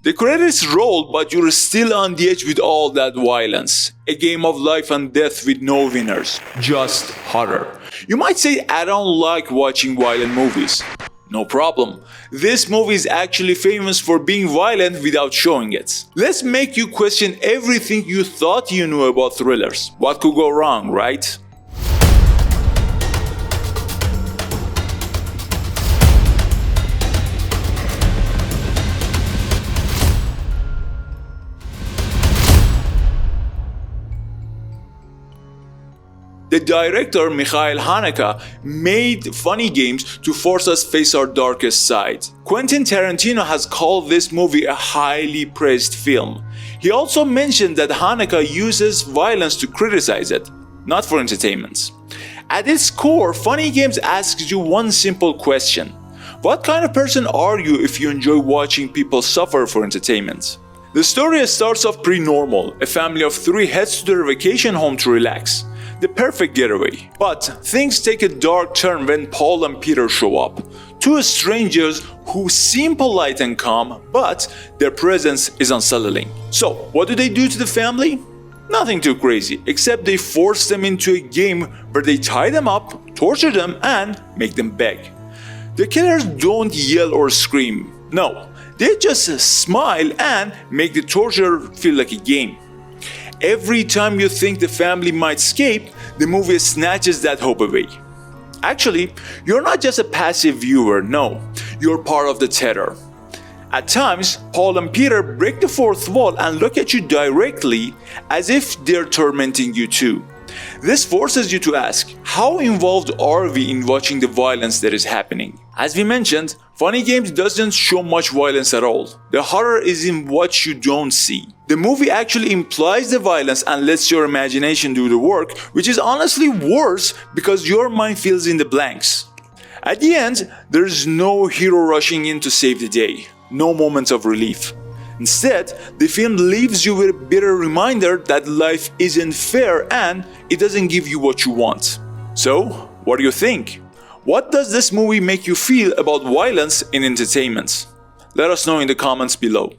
The credits roll, but you're still on the edge with all that violence. A game of life and death with no winners, just horror. You might say, I don't like watching violent movies. No problem. This movie is actually famous for being violent without showing it. Let's make you question everything you thought you knew about thrillers. What could go wrong, right? The director, Haneke, made funny games to force us face our darkest side. Quentin Tarantino has called this movie a highly praised film. He also mentioned that Haneke uses violence to criticize it, not for entertainment. At its core, Funny Games asks you one simple question. What kind of person are you if you enjoy watching people suffer for entertainment? The story starts off pretty normal. A family of 3 heads to their vacation home to relax. The perfect getaway. But things take a dark turn when Paul and Peter show up. 2 strangers who seem polite and calm, but their presence is unsettling. So, what do they do to the family? Nothing too crazy, except they force them into a game where they tie them up, torture them, and make them beg. The killers don't yell or scream. No, they just smile and make the torture feel like a game. Every time you think the family might escape, the movie snatches that hope away. Actually, you're not just a passive viewer, no, you're part of the terror. At times, Paul and Peter break the 4th wall and look at you directly as if they're tormenting you too. This forces you to ask, how involved are we in watching the violence that is happening? As we mentioned, Funny Games doesn't show much violence at all. The horror is in what you don't see. The movie actually implies the violence and lets your imagination do the work, which is honestly worse because your mind fills in the blanks. At the end, there's no hero rushing in to save the day. No moments of relief. Instead, the film leaves you with a bitter reminder that life isn't fair and it doesn't give you what you want. So, what do you think? What does this movie make you feel about violence in entertainment? Let us know in the comments below.